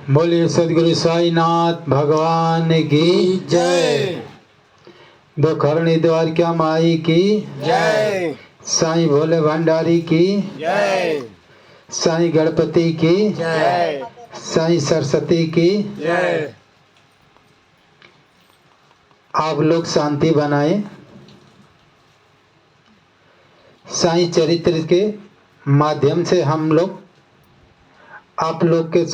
बोलिए सदगुरु साईनाथ भगवान की जय। दो खरणी द्वार क्या माई की जय। साईं भोले भंडारी की जय। साईं गणपति की जय। साईं सरस्वती की जय। आप लोग शांति बनाएं। साईं चरित्र के माध्यम से हम लोग आप लोग के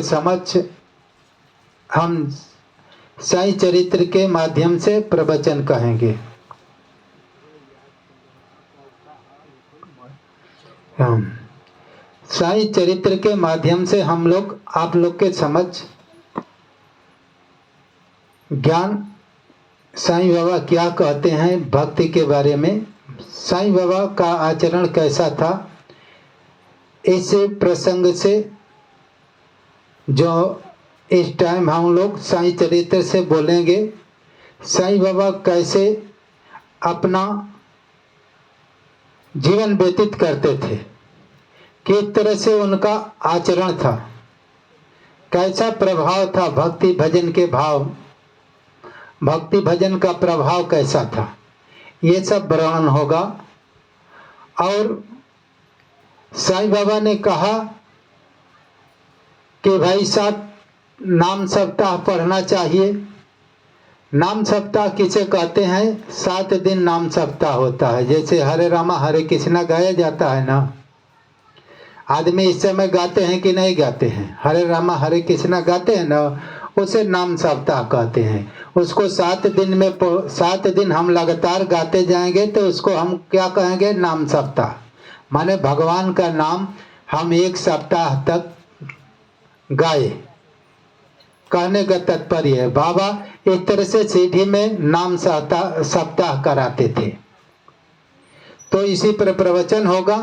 समक्ष हम साईं चरित्र के माध्यम से प्रवचन कहेंगे। साईं चरित्र के माध्यम से हम लोग आप लोग के समक्ष ज्ञान साईं बाबा क्या कहते हैं भक्ति के बारे में, साईं बाबा का आचरण कैसा था, इस प्रसंग से जो इस टाइम हम लोग साईं चरित्र से बोलेंगे। साईं बाबा कैसे अपना जीवन व्यतीत करते थे, किस तरह से उनका आचरण था, कैसा प्रभाव था भक्ति भजन का प्रभाव कैसा था, ये सब वर्णन होगा। और साईं बाबा ने कहा कि भाई साहब नाम सप्ताह पढ़ना चाहिए। नाम सप्ताह किसे कहते हैं? 7 दिन नाम सप्ताह होता है। जैसे हरे रामा हरे कृष्णा गाया जाता है ना, आदमी इस समय गाते हैं कि नहीं गाते हैं? हरे रामा हरे कृष्णा गाते हैं ना, उसे नाम सप्ताह कहते हैं। उसको 7 दिन हम लगातार गाते जाएंगे तो उसको हम क्या कहेंगे? नाम सप्ताह। माने भगवान का नाम हम 1 सप्ताह तक गाए, कहने का तात्पर्य है। बाबा इस तरह से सीढ़ी में नाम सप्ताह कराते थे। तो इसी पर प्रवचन होगा।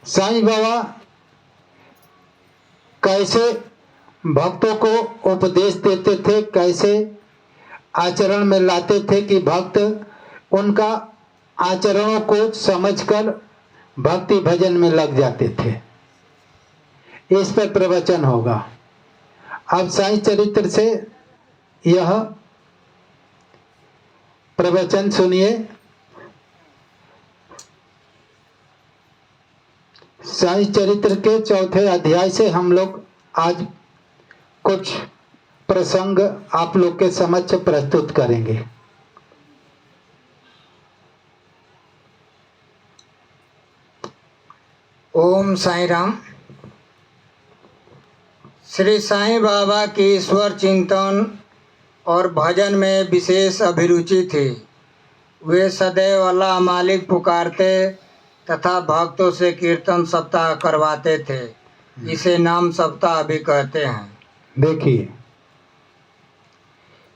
साईं बाबा कैसे भक्तों को उपदेश देते थे, कैसे आचरण में लाते थे कि भक्त उनका आचरणों को समझकर भक्ति भजन में लग जाते थे, इस पर प्रवचन होगा। अब साईं चरित्र से यह प्रवचन सुनिए। साईं चरित्र के 4थे अध्याय से हम लोग आज कुछ प्रसंग आप लोग के समक्ष प्रस्तुत करेंगे। ओम साईं राम। श्री साईं बाबा की ईश्वर चिंतन और भजन में विशेष अभिरुचि थी। वे सदैव अल्लाह मालिक पुकारते तथा भक्तों से कीर्तन सप्ताह करवाते थे। इसे नाम सप्ताह भी कहते हैं। देखिए,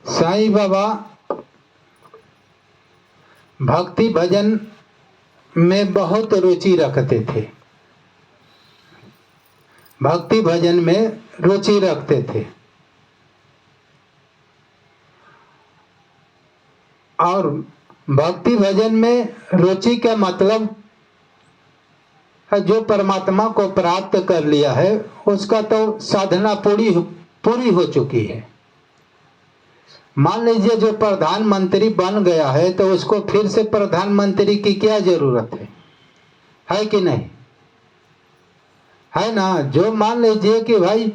साईं बाबा भक्ति भजन में बहुत रुचि रखते थे, भक्ति भजन में रुचि रखते थे। और भक्ति भजन में रुचि का मतलब है जो परमात्मा को प्राप्त कर लिया है उसका तो साधना पूरी हो चुकी है। मान लीजिए जो प्रधानमंत्री बन गया है तो उसको फिर से प्रधानमंत्री की क्या जरूरत है कि नहीं? है ना। जो मान लीजिए कि भाई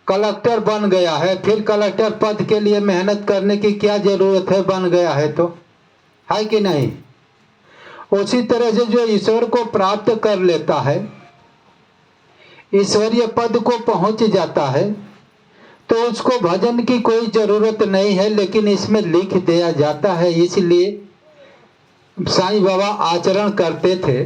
कलेक्टर बन गया है, फिर कलेक्टर पद के लिए मेहनत करने की क्या जरूरत है? बन गया है तो, है कि नहीं? उसी तरह से जो ईश्वर को प्राप्त कर लेता है, ईश्वरीय पद को पहुंच जाता है, तो उसको भजन की कोई जरूरत नहीं है, लेकिन इसमें लिख दिया जाता है। इसलिए साईं बाबा आचरण करते थे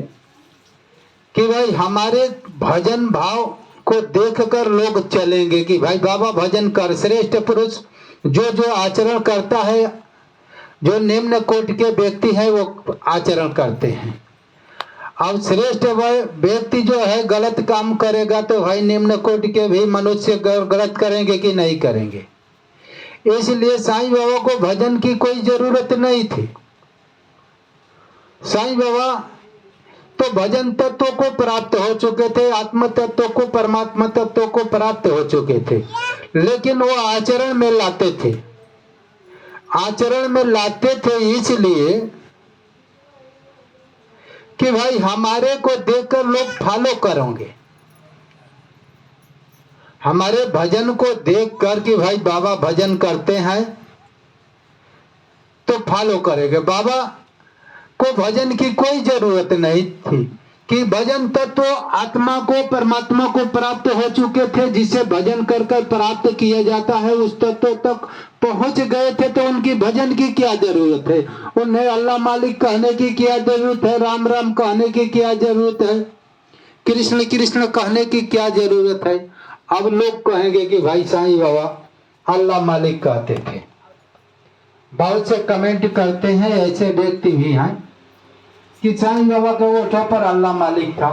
कि भाई हमारे भजन भाव को देखकर लोग चलेंगे कि भाई बाबा भजन कर। श्रेष्ठ पुरुष जो आचरण करता है, जो निम्न कोटि के व्यक्ति है वो आचरण करते हैं। अब श्रेष्ठ व्यक्ति जो है गलत काम करेगा तो भाई निम्न कोटि के भी मनुष्य गलत करेंगे कि नहीं करेंगे। इसलिए साईं बाबा को भजन की कोई जरूरत नहीं थी। साईं बाबा तो भजन तत्व को प्राप्त हो चुके थे, आत्म तत्व को, परमात्मा तत्व को प्राप्त हो चुके थे, लेकिन वो आचरण में लाते थे। आचरण में लाते थे इसलिए कि भाई हमारे को देखकर लोग फॉलो करेंगे, हमारे भजन को देखकर कि भाई बाबा भजन करते हैं तो फॉलो करेंगे। बाबा को भजन की कोई जरूरत नहीं थी कि भजन तत्व आत्मा को, परमात्मा को प्राप्त हो चुके थे, जिसे भजन कर कर प्राप्त किया जाता है, उस तत्व तक पहुंच गए थे, तो उनकी भजन की क्या जरूरत है? उन्हें अल्लाह मालिक कहने की क्या जरूरत है? राम राम कहने की क्या जरूरत है? कृष्ण कृष्ण कहने की क्या जरूरत है? अब लोग कहेंगे कि भाई साईं बाबा अल्लाह मालिक कहते थे। बहुत से कमेंट करते हैं, ऐसे व्यक्ति भी हैं कि साईं बाबा के ओठा पर अल्लाह मालिक था।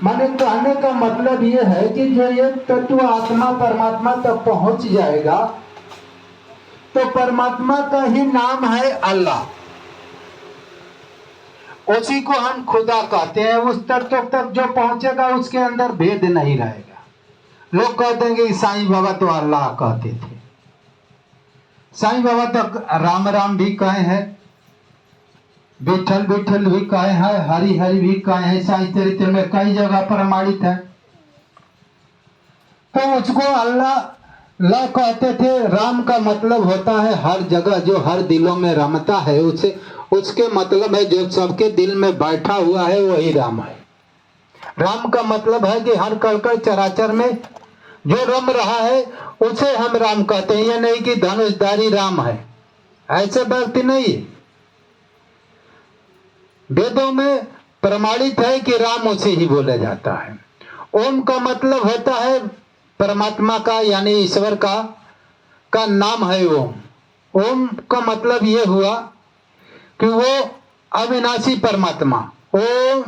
माने कहने का मतलब यह है कि जो एक तत्व आत्मा परमात्मा तक पहुंच जाएगा तो परमात्मा का ही नाम है अल्लाह, उसी को हम खुदा कहते हैं। उस तत्व तक जो पहुंचेगा उसके अंदर भेद नहीं रहेगा। लोग कहते हैं कि साईं बाबा तो अल्लाह कहते थे। साईं बाबा तो राम राम भी कहे हैं, विठल विठल भी कहे हैं, हरि हरि भी कहे हैं, साईं चरित्र में कई जगह प्रमाणित है। तो उसको अल्लाह ला कहते थे। राम का मतलब होता है हर जगह, जो हर दिलों में रमता है, उसे उसके मतलब है जो सबके दिल में बैठा हुआ है वही राम है। राम का मतलब है कि हर कड़कड़ चराचर में जो रम रहा है उसे हम राम कहते हैं। यह नहीं कि धनुषधारी राम है, ऐसे व्यक्ति नहीं। वेदों में प्रमाणित है कि राम उसे ही बोला जाता है। ओम का मतलब होता है परमात्मा का, यानी ईश्वर का नाम है ओम। ओम का मतलब ये हुआ कि वो अविनाशी परमात्मा। ओम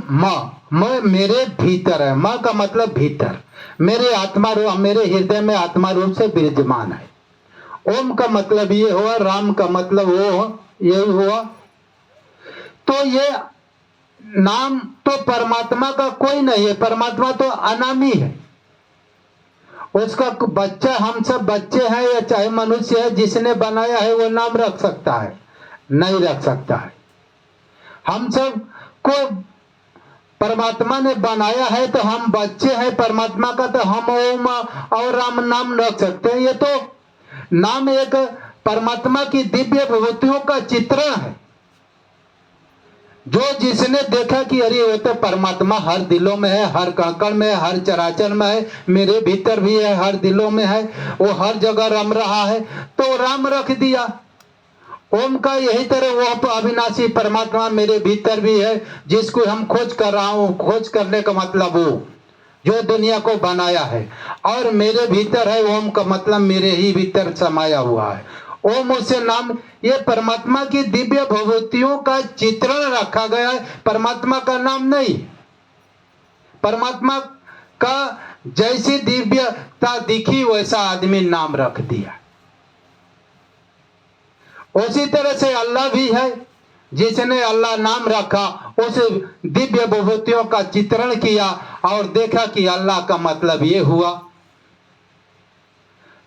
म मेरे भीतर है, म का मतलब भीतर, मेरे आत्मा रूप, मेरे हृदय में आत्मा रूप से विराजमान है। ओम का मतलब ये हुआ, राम का मतलब वो यही हुआ। तो ये नाम तो परमात्मा का कोई नहीं है, परमात्मा तो अनामी है। उसका बच्चा, हम सब बच्चे हैं या चाहे मनुष्य है, जिसने बनाया है वो नाम रख सकता है? नहीं रख सकता है। हम सब को परमात्मा ने बनाया है तो हम बच्चे हैं परमात्मा का, तो हम ओम और राम नाम रख सकते हैं। ये तो नाम एक परमात्मा की दिव्य विभूतियों का चित्रण है। जो जिसने देखा कि अरे वो तो परमात्मा हर दिलों में है, हर कणकण में है, हर चराचर में है, मेरे भीतर भी है, हर दिलों में है, वो हर जगह रम रहा है, तो राम रख दिया। ओम का यही तरह वो अविनाशी परमात्मा मेरे भीतर भी है, जिसको हम खोज कर रहा हूँ। खोज करने का मतलब वो जो दुनिया को बनाया है, और मेरे भीतर है। ओम का मतलब मेरे ही भीतर समाया हुआ है। ओम उसे नाम, ये परमात्मा की दिव्य विभूतियों का चित्रण रखा गया है, परमात्मा का नाम नहीं। परमात्मा का जैसी दिव्यता दिखी वैसा आदमी नाम रख दिया। उसी तरह से अल्लाह भी है, जिसने अल्लाह नाम रखा, उस दिव्य विभूतियों का चित्रण किया और देखा कि अल्लाह का मतलब ये हुआ,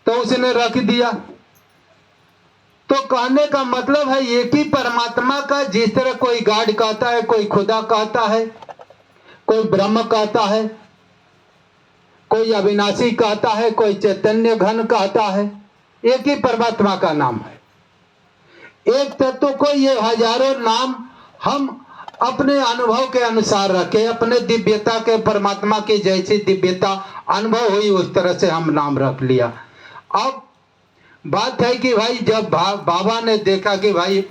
तो उसने रख दिया। तो कहने का मतलब है एक ही परमात्मा का, जिस तरह कोई गॉड कहता है, कोई खुदा कहता है, कोई ब्रह्म कहता है, कोई अविनाशी कहता है, कोई चैतन्य घन कहता है, एक ही परमात्मा का नाम है। एक तत्व को ये हजारों नाम हम अपने अनुभव के अनुसार रखे, अपने दिव्यता के, परमात्मा की जैसी दिव्यता अनुभव हुई उस तरह से हम नाम रख लिया। अब बात है कि भाई जब बाबा ने देखा कि भाई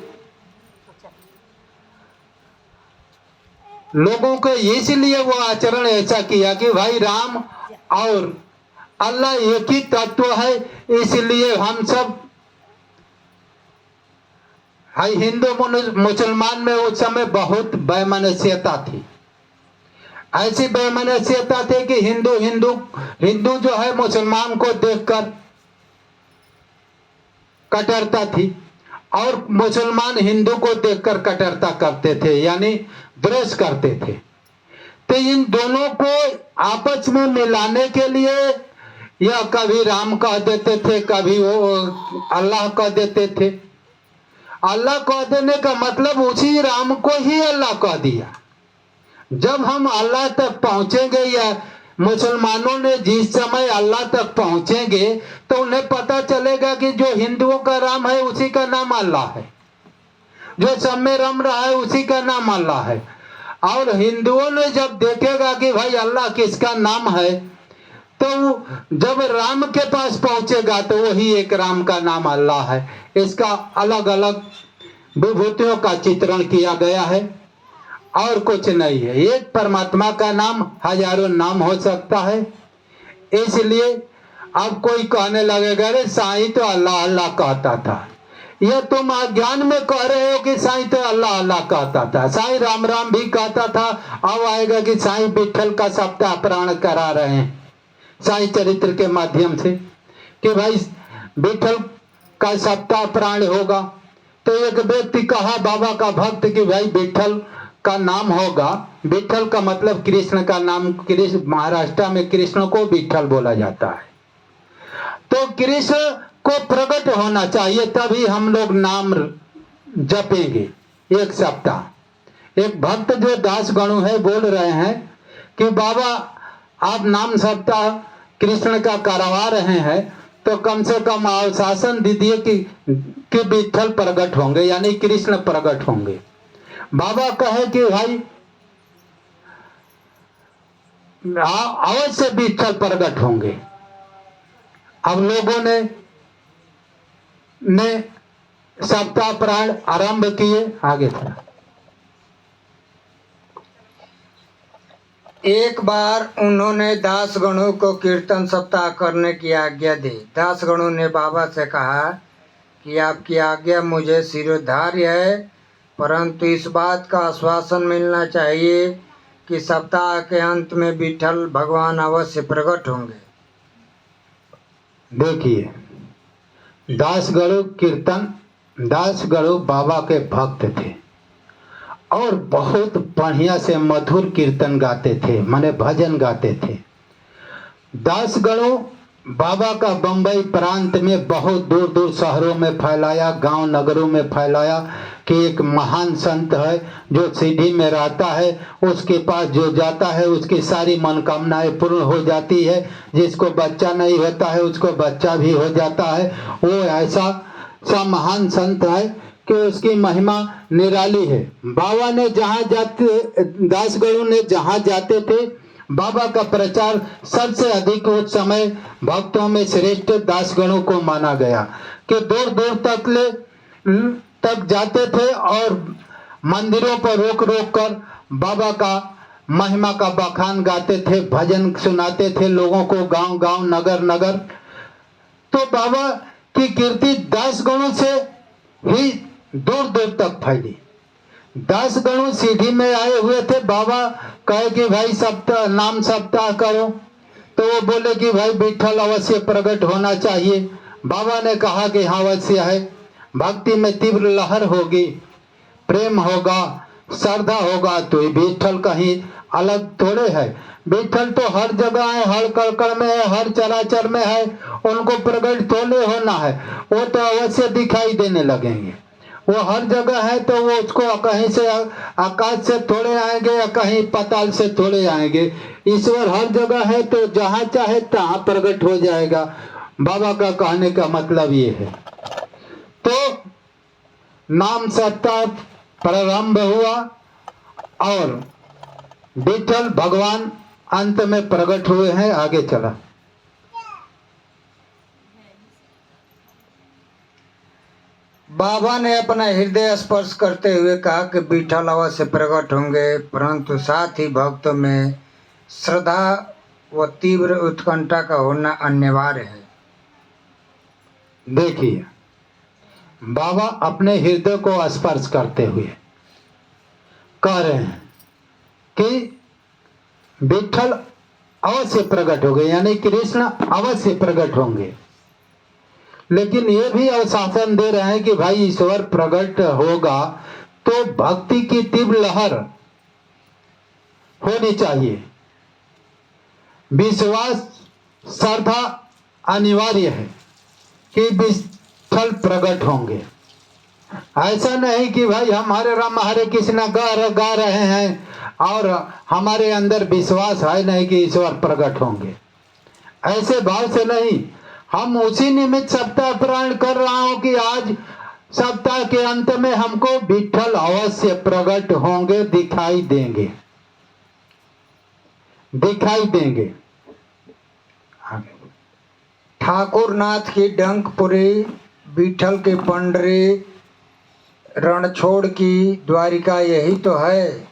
लोगों को, इसलिए वो आचरण ऐसा किया कि भाई राम और अल्लाह एक ही तत्व है, इसलिए हम सब हिंदू मुसलमान में उस समय बहुत वैमनस्यता थी। ऐसी वैमनस्यता थी कि हिंदू जो है मुसलमान को देखकर कटरता थी, और मुसलमान हिंदू को देखकर कट्टरता करते थे, यानी द्वेष करते थे। तो इन दोनों को आपस में मिलाने के लिए या कभी राम कह देते थे, कभी वो अल्लाह कह देते थे। अल्लाह कह देने का मतलब उसी राम को ही अल्लाह कह दिया। जब हम अल्लाह तक पहुंचेंगे या मुसलमानों ने जिस समय अल्लाह तक पहुंचेंगे तो उन्हें पता चलेगा कि जो हिंदुओं का राम है उसी का नाम अल्लाह है, जो सब में रम रहा है उसी का नाम अल्लाह है। और हिंदुओं ने जब देखेगा कि भाई अल्लाह किसका नाम है, तो जब राम के पास पहुंचेगा तो वही एक राम का नाम अल्लाह है। इसका अलग अलग विभूतियों का चित्रण किया गया है और कुछ नहीं है। एक परमात्मा का नाम हजारों नाम हो सकता है। इसलिए अब कोई कहने लगेगा अरे साईं तो अल्लाह अल्लाह कहता था, यह तुम अज्ञान में कह रहे हो कि साईं तो अल्लाह अल्लाह कहता था, साईं राम राम भी कहता था। अब आएगा कि साईं विठल का सप्ताह प्राण करा रहे हैं साईं चरित्र के माध्यम से कि भाई विठल का सप्ताह प्राण होगा। तो एक व्यक्ति कहा बाबा का भक्त कि भाई विठल का नाम होगा। विठल का मतलब कृष्ण का नाम, कृष्ण महाराष्ट्र में कृष्ण को विठल बोला जाता है। तो कृष्ण को प्रकट होना चाहिए तभी हम लोग नाम जपेंगे एक सप्ताह। एक भक्त जो दास गणु है बोल रहे हैं कि बाबा आप नाम सप्ताह कृष्ण का करवा रहे हैं तो कम से कम आश्वासन दीजिए कि विठल प्रकट होंगे, यानी कृष्ण प्रकट होंगे। बाबा कहे कि भाई अवश्य विठल प्रकट होंगे। अब लोगों ने सप्ताह प्राण आरंभ किए। आगे था एक बार उन्होंने दासगणों को कीर्तन सप्ताह करने की आज्ञा दी। दासगणों ने बाबा से कहा कि आपकी आज्ञा मुझे शिरोधार्य है, परंतु इस बात का आश्वासन मिलना चाहिए कि सप्ताह के अंत में विठल भगवान अवश्य प्रकट होंगे। देखिए दासगणु बाबा के भक्त थे और बहुत बढ़िया से मधुर कीर्तन गाते थे, माने भजन गाते थे। दासगणु बाबा का बंबई प्रांत में बहुत दूर दूर शहरों में फैलाया, गांव नगरों में फैलाया कि एक महान संत है जो सीधी में रहता है, उसके पास जो जाता है उसकी सारी मनोकामनाएं पूर्ण हो जाती है। जिसको बच्चा नहीं होता है उसको बच्चा भी हो जाता है। वो ऐसा महान संत है कि उसकी महिमा निराली है। बाबा ने जहाँ जाते, दासगणु ने जहाँ जाते थे बाबा का प्रचार सबसे अधिक उस समय भक्तों में श्रेष्ठ दासगणों को माना गया कि दूर दूर तक जाते थे और मंदिरों पर रोक रोक कर बाबा का महिमा का बखान गाते थे, भजन सुनाते थे लोगों को गांव गांव नगर नगर। तो बाबा की कीर्ति दासगणों से ही दूर दूर तक फैली। दासगणु सीधी में आए हुए थे। बाबा कहे कि भाई सप्ताह नाम सप्ताह करो, तो वो बोले कि भाई विठल अवश्य प्रकट होना चाहिए। बाबा ने कहा कि हाँ अवश्य है। भक्ति में तीव्र लहर होगी, प्रेम होगा, श्रद्धा होगा तो विठल कहीं अलग थोड़े है। विठल तो हर जगह है, हर कड़कड़ में है, हर चराचर में है। उनको प्रकट थोड़े होना है, वो तो अवश्य दिखाई देने लगेंगे। वो हर जगह है तो वो उसको कहीं से आकाश से थोड़े आएंगे या कहीं पाताल से थोड़े आएंगे। ईश्वर हर जगह है तो जहाँ चाहे तहाँ प्रकट हो जाएगा। बाबा का कहने का मतलब ये है। तो नाम सप्ताह प्रारंभ हुआ और विठल भगवान अंत में प्रकट हुए हैं। आगे चला। बाबा ने अपना हृदय स्पर्श करते हुए कहा कि विठल अवश्य प्रकट होंगे, परंतु साथ ही भक्तों में श्रद्धा व तीव्र उत्कंठा का होना अनिवार्य है। देखिए बाबा अपने हृदय को स्पर्श करते हुए कह रहे हैं कि विठल अवश्य प्रकट होंगे, यानी कृष्ण अवश्य प्रकट होंगे। लेकिन ये भी आश्वासन दे रहे हैं कि भाई ईश्वर प्रकट होगा तो भक्ति की तीव्र लहर होनी चाहिए, विश्वास श्रद्धा अनिवार्य है कि विठल प्रकट होंगे। ऐसा नहीं कि भाई हम हरे राम हरे कृष्ण गा रहे हैं और हमारे अंदर विश्वास है नहीं कि ईश्वर प्रकट होंगे, ऐसे भाव से नहीं। हम उसी निमित्त सप्ताह प्रण कर रहा हूं कि आज सप्ताह के अंत में हमको विठल अवश्य प्रकट होंगे, दिखाई देंगे, दिखाई देंगे। ठाकुरनाथ की डंकपुरी, विठल की पंडरी, रणछोड़ की द्वारिका, यही तो है।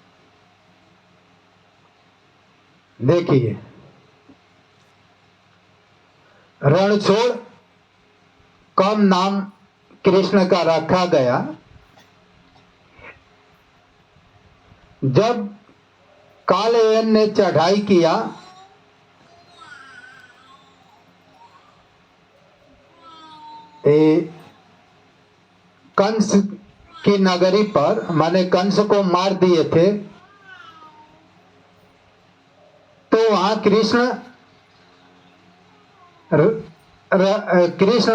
देखिए, रणछोड़ कम नाम कृष्ण का रखा गया। जब कालयन ने चढ़ाई किया कंस की नगरी पर, माने कंस को मार दिए थे, तो वहां कृष्ण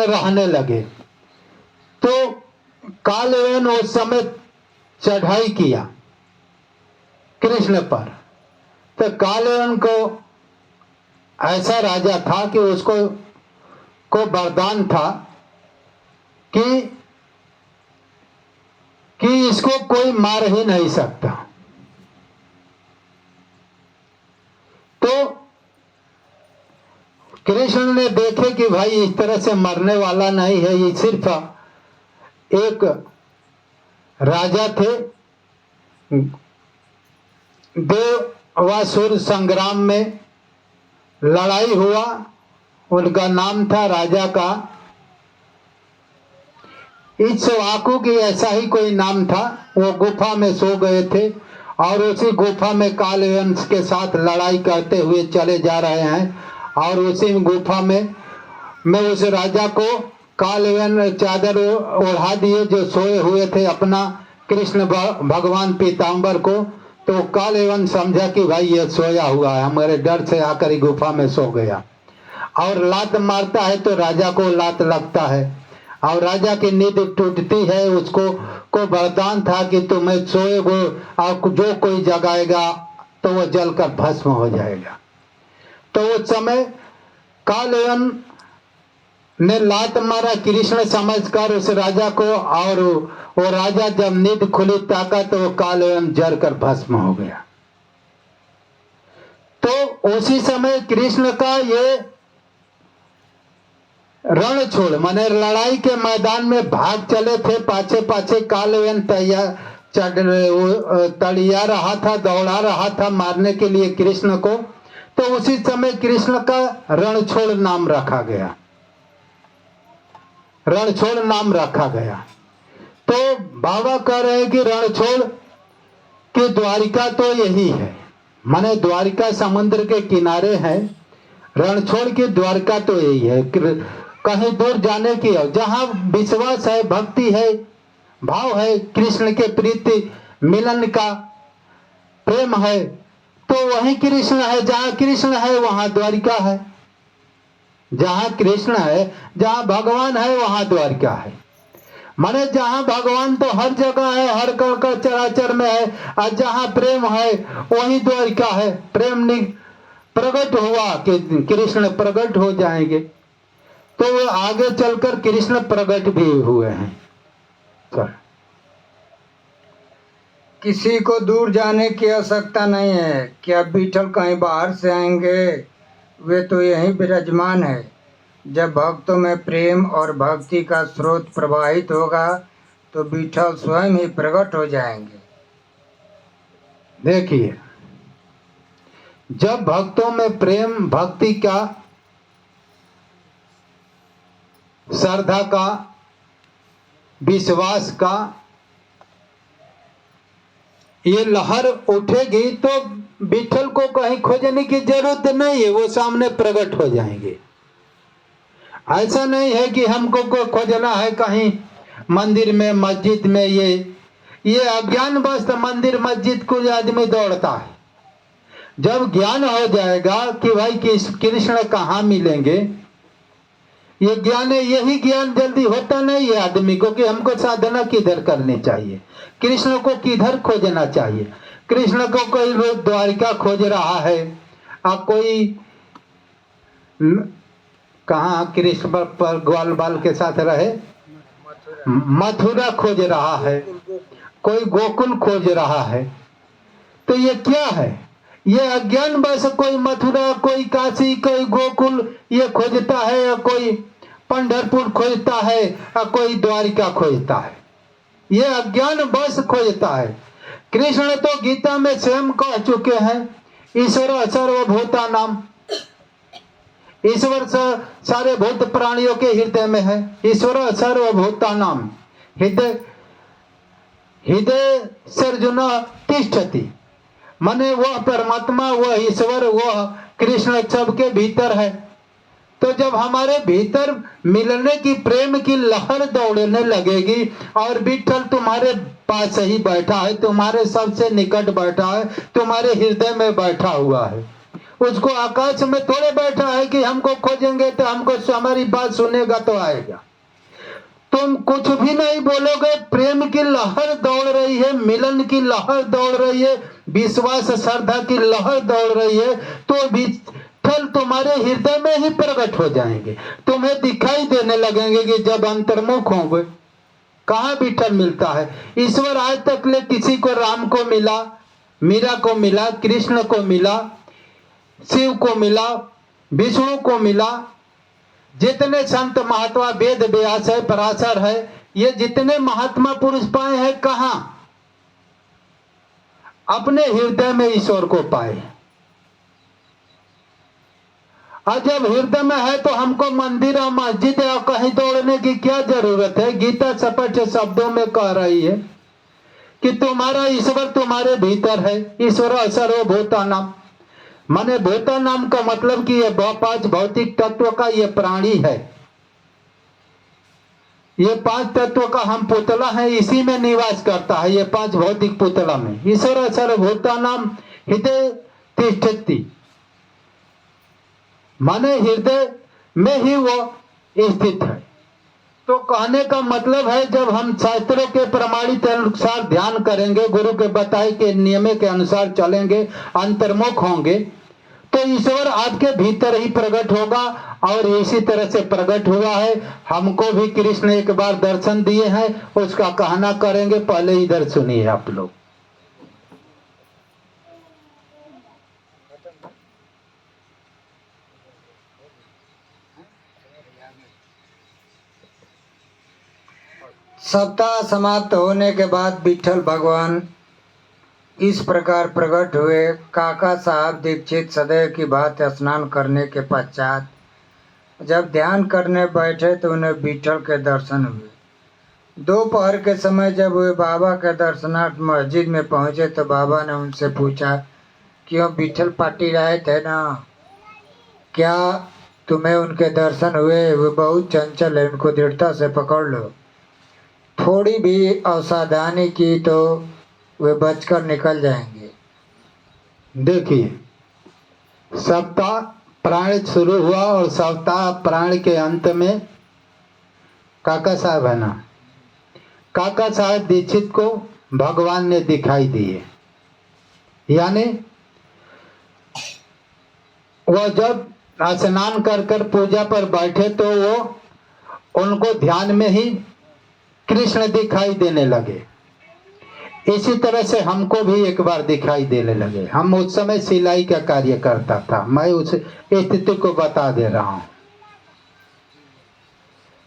रहने लगे। तो कालयन उस समय चढ़ाई किया कृष्ण पर। तो कालयन को ऐसा राजा था कि उसको वरदान था कि इसको कोई मार ही नहीं सकता। तो कृष्ण ने देखे कि भाई इस तरह से मरने वाला नहीं है, ये सिर्फ एक राजा थे, देवासुर संग्राम में लड़ाई हुआ, उनका नाम था राजा का इक्ष्वाकु की, ऐसा ही कोई नाम था। वो गुफा में सो गए थे और उसी गुफा में कालवंश के साथ लड़ाई करते हुए चले जा रहे हैं। और उसी गुफा में उस राजा को कालवन चादर ओढ़ा दिए जो सोए हुए थे अपना कृष्ण भगवान पीताम्बर को। तो कालवन समझा कि भाई ये सोया हुआ है, हमारे डर से आकर ही गुफा में सो गया। और लात मारता है तो राजा को लात लगता है और राजा की नींद टूटती है। उसको वरदान था कि तुम्हें सोए हो और जो कोई जगाएगा तो वो जलकर भस्म हो जाएगा। तो उस समय कालयन ने लात मारा कृष्ण समझकर उस राजा को, और वो राजा जब नींद खुली ताका तो वो कालयन जलकर भस्म हो गया। तो उसी समय कृष्ण का ये रण छोड़ माने लड़ाई के मैदान में भाग चले थे, पाछे पाछे कालयन तड़िया रहा था, दौड़ा रहा था मारने के लिए कृष्ण को। तो उसी समय कृष्ण का रणछोड़ नाम रखा गया, रणछोड़ नाम रखा गया। तो बाबा कह रहे हैं कि रणछोड़ की द्वारिका तो यही है, माने द्वारिका समुद्र के किनारे है, रणछोड़ की द्वारिका तो यही है। कहीं दूर जाने की हो, जहां विश्वास है, भक्ति है, भाव है, कृष्ण के प्रीति मिलन का प्रेम है, तो वही कृष्ण है। जहां कृष्ण है वहां द्वारिका है, जहां कृष्ण है, जहां भगवान है वहां द्वारिका है। माने जहां भगवान तो हर जगह है, हर कण चराचर में है, और जहां प्रेम है वही द्वारिका है। प्रेम प्रकट हुआ कि कृष्ण प्रकट हो जाएंगे, तो वो आगे चलकर कृष्ण प्रकट भी हुए हैं। सर, किसी को दूर जाने की आवश्यकता नहीं है कि अब विठल कहीं बाहर से आएंगे, वे तो यहीं विराजमान है। जब भक्तों में प्रेम और भक्ति का स्रोत प्रवाहित होगा तो विठल स्वयं ही प्रकट हो जाएंगे। देखिए, जब भक्तों में प्रेम भक्ति का, श्रद्धा का, विश्वास का ये लहर उठेगी तो विठल को कहीं खोजने की जरूरत नहीं है, वो सामने प्रकट हो जाएंगे। ऐसा नहीं है कि हमको को खोजना है कहीं मंदिर में मस्जिद में। ये अज्ञानवश मंदिर मस्जिद को आदमी दौड़ता है। जब ज्ञान हो जाएगा कि भाई कृष्ण कहाँ मिलेंगे, ये ज्ञान है, यही ज्ञान जल्दी होता नहीं है आदमी को कि हमको साधना किधर करनी चाहिए, कृष्ण को किधर खोजना चाहिए। कृष्ण को कोई लोग द्वारिका खोज रहा है, और कोई कहाँ कृष्ण पर ग्वाल बाल के साथ रहे, मथुरा खोज रहा है, कोई गोकुल खोज रहा है। तो ये क्या है? ये अज्ञान बस कोई मथुरा, कोई काशी, कोई गोकुल ये खोजता है, या कोई पंढरपुर खोजता है, या कोई द्वारिका खोजता है। ये अज्ञान बस खोजता है। कृष्ण तो गीता में स्वयं कह चुके हैं, ईश्वर सर्वभूता नाम। ईश्वर सारे भूत प्राणियों के हृदय में है। ईश्वर सर्वभूता नाम हृदय हृदय सर्जुन तिष्ठति, माने वह परमात्मा, वह ईश्वर, वह कृष्ण सबके भीतर है। तो जब हमारे भीतर मिलने की प्रेम की लहर दौड़ने लगेगी, और विठ्ठल तुम्हारे पास ही बैठा है, तुम्हारे सबसे निकट बैठा है, तुम्हारे हृदय में बैठा हुआ है। उसको आकाश में थोड़े बैठा है कि हमको खोजेंगे तो हमको हमारी बात सुनेगा तो आएगा। तुम कुछ भी नहीं बोलोगे, प्रेम की लहर दौड़ रही है, मिलन की लहर दौड़ रही है, विश्वास श्रद्धा की लहर दौड़ रही है, तो विठ्ठल तुम्हारे हृदय में ही प्रकट हो जाएंगे। तुम्हें दिखाई देने लगेंगे कि जब अंतर्मुख होंगे। कहाँ विठ्ठल मिलता है? ईश्वर आज तक ले किसी को राम को मिला, मीरा को मिला, कृष्ण को मिला, शिव को मिला, विष्णु को मिला। जितने संत महात्मा वेद व्यास है, पराशर है, ये जितने महात्मा पुरुष पाए हैं, कहाँ? अपने हृदय में ईश्वर को पाए। और जब हृदय में है तो हमको मंदिर और मस्जिद और कहीं दौड़ने की क्या जरूरत है? गीता स्पष्ट शब्दों में कह रही है कि तुम्हारा ईश्वर तुम्हारे भीतर है। ईश्वर सर्वभूता नाम, माने भूता नाम का मतलब कि ये पांच भौतिक तत्व का ये प्राणी है। ये पांच तत्व का हम पुतला है, इसी में निवास करता है, ये पांच भौतिक पुतला में। ईश्वर सर्वभूता नाम हृदय तिष्ठति, माने हृदय में ही वो स्थित है। तो कहने का मतलब है, जब हम शास्त्रों के प्रमाणित अनुसार ध्यान करेंगे, गुरु के बताए के नियम के अनुसार चलेंगे, अंतर्मुख होंगे, तो ईश्वर आपके भीतर ही प्रकट होगा। और इसी तरह से प्रकट हुआ है। हमको भी कृष्ण एक बार दर्शन दिए हैं, उसका कहना करेंगे। पहले इधर सुनिए आप लोग। सप्ताह समाप्त होने के बाद विठ्ठल भगवान इस प्रकार प्रकट हुए। काका साहब दीक्षित सदैव की भांति स्नान करने के पश्चात जब ध्यान करने बैठे तो उन्हें विठ्ठल के दर्शन हुए। दोपहर के समय जब वे बाबा के दर्शनार्थ मस्जिद में पहुंचे तो बाबा ने उनसे पूछा, क्यों विठ्ठल पाटिल आए थे ना, क्या तुम्हें उनके दर्शन हुए? वे बहुत चंचल है, उनको दृढ़ता से पकड़ लो। थोड़ी भी असावधानी की तो वे बचकर निकल जाएंगे। देखिए, सप्ताह प्राण शुरू हुआ और सप्ताह प्राण के अंत में काका साहब है ना, काका साहब दीक्षित को भगवान ने दिखाई दिए। यानी वह जब स्नान कर कर पूजा पर बैठे तो वो उनको ध्यान में ही कृष्ण दिखाई देने लगे। इसी तरह से हमको भी एक बार दिखाई देने लगे। हम उस समय सिलाई का कार्य करता था, मैं उस स्थिति को बता दे रहा हूँ।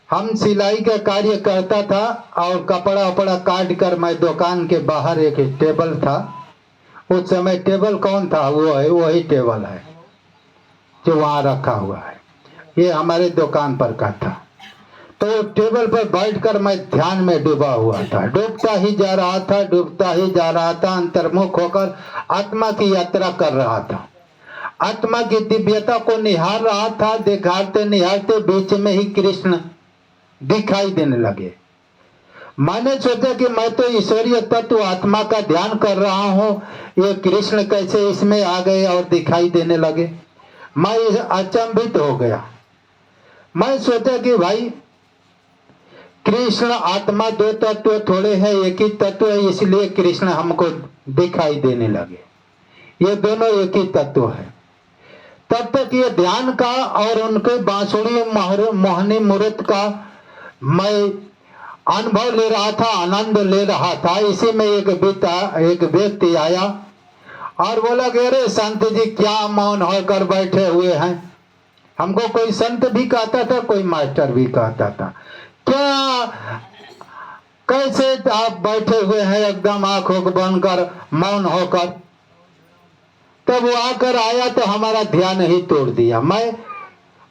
हम सिलाई का कार्य करता था और कपड़ा वपड़ा काट कर मैं दुकान के बाहर एक टेबल था, उस समय टेबल कौन था? वो है, वही टेबल है जो वहाँ रखा हुआ है, ये हमारे दुकान पर का था। तो टेबल पर बैठकर मैं ध्यान में डूबा हुआ था, डूबता ही जा रहा था, डूबता ही जा रहा था, अंतर्मुख होकर आत्मा की यात्रा कर रहा था। आत्मा की दिव्यता को निहार रहा था। दिखाते निहारते बीच में ही कृष्ण दिखाई देने लगे। मैंने सोचा कि मैं तो ईश्वरीय तत्व आत्मा का ध्यान कर रहा हूँ, ये कृष्ण कैसे इसमें आ गए और दिखाई देने लगे। मैं अचंभित हो गया। मैं सोचा कि भाई कृष्ण आत्मा दो तत्व थोड़े हैं, एक ही तत्व है, इसलिए कृष्ण हमको दिखाई देने लगे। ये दोनों एक ही तत्व है। तब तक ये ध्यान का और उनके बांसुरी मोहनी मूर्त का मैं अनुभव ले रहा था, आनंद ले रहा था। इसी में एक व्यक्ति आया और बोला कि अरे संत जी क्या मौन होकर बैठे हुए हैं। हमको कोई संत भी कहता था, कोई मास्टर भी कहता था, क्या कैसे आप बैठे हुए हैं एकदम आंखों को बंद कर मौन होकर। तब वो आकर आया तो हमारा ध्यान ही तोड़ दिया। मैं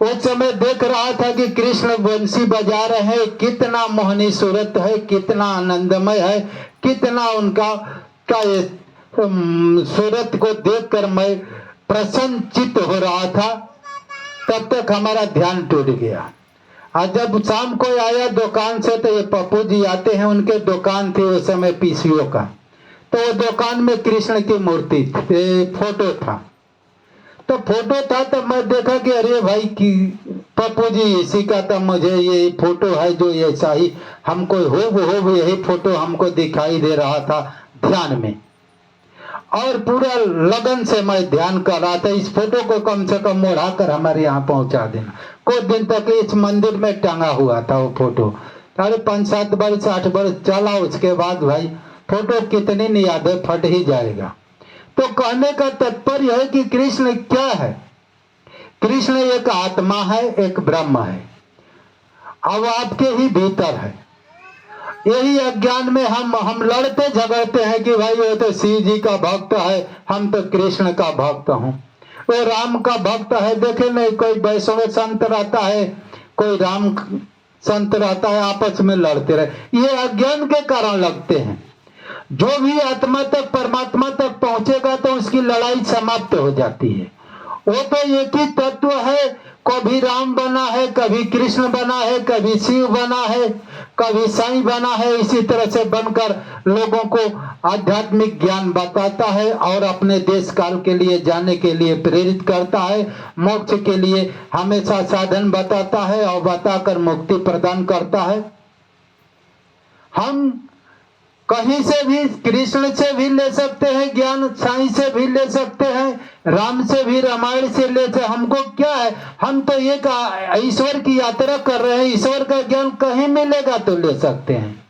उस समय देख रहा था कि कृष्ण बंसी बजा रहे हैं, कितना मोहनी सूरत है, कितना आनंदमय है, कितना उनका सूरत को देखकर मैं प्रसन्नचित्त हो रहा था। तब तक हमारा ध्यान टूट गया। और जब शाम को आया दुकान से, तो ये पप्पू जी आते हैं, उनके दुकान थी उस समय पीसीओ का, तो वो दुकान में कृष्ण की मूर्ति फोटो था। तो फोटो था तो मैं देखा कि अरे भाई कि पप्पू जी इसी का था, मुझे ये फोटो है जो ऐसा ही हमको हो यही फोटो हमको दिखाई दे रहा था ध्यान में। और पूरा लगन से मैं ध्यान कर रहा था, इस फोटो को कम से कम मोड़ा कर हमारे यहाँ पहुंचा देना। कुछ दिन तक इस मंदिर में टंगा हुआ था वो फोटो। अरे 5-7 वर्ष 8 वर्ष चला, उसके बाद भाई फोटो कितनी नहीं यादें फट ही जाएगा। तो कहने का तात्पर्य है कि कृष्ण क्या है। कृष्ण एक आत्मा है, एक ब्रह्म है, अब आपके ही भीतर है। यही अज्ञान में हम लड़ते झगड़ते हैं कि भाई वो तो शिव जी का भक्त है, हम तो कृष्ण का भक्त हूँ, वो राम का भक्त है। देखे नहीं, कोई वैष्णव संत रहता है, कोई राम संत रहता है, आपस में लड़ते रहे। ये अज्ञान के कारण लगते हैं। जो भी आत्मा तक परमात्मा तक पहुंचेगा तो उसकी लड़ाई समाप्त हो जाती है। वो तो एक ही तत्व है, कभी राम बना है, कभी कृष्ण बना है, कभी शिव बना है, कभी साईं बना है। इसी तरह से बनकर लोगों को आध्यात्मिक ज्ञान बताता है और अपने देश काल के लिए जाने के लिए प्रेरित करता है, मोक्ष के लिए हमेशा साधन बताता है और बताकर मुक्ति प्रदान करता है। हम कहीं से भी, कृष्ण से भी ले सकते हैं ज्ञान, साईं से भी ले सकते हैं, राम से भी, रामायण से ले सकते। हमको क्या है, हम तो एक ईश्वर की यात्रा कर रहे हैं। ईश्वर का ज्ञान कहीं मिलेगा तो ले सकते हैं।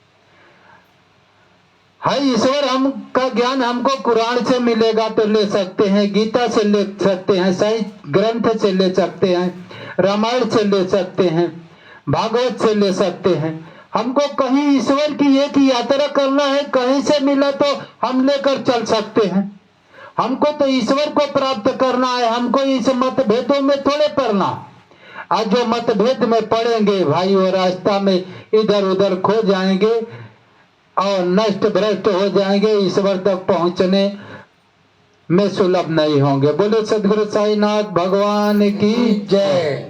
है ईश्वर हम का ज्ञान हमको कुरान से मिलेगा तो ले सकते हैं, गीता से ले सकते हैं, साईं ग्रंथ से ले सकते हैं, रामायण से ले सकते हैं, भागवत से ले सकते हैं। हमको कहीं ईश्वर की एक ही यात्रा करना है, कहीं से मिला तो हम लेकर चल सकते हैं। हमको तो ईश्वर को प्राप्त करना है, हमको इस मतभेदों में थोड़े पड़ना। आज जो मतभेद में पड़ेंगे भाई, वो रास्ता में इधर उधर खो जाएंगे और नष्ट भ्रष्ट हो जाएंगे, ईश्वर तक पहुंचने में सुलभ नहीं होंगे। बोलो सदगुरु साईनाथ भगवान की जय।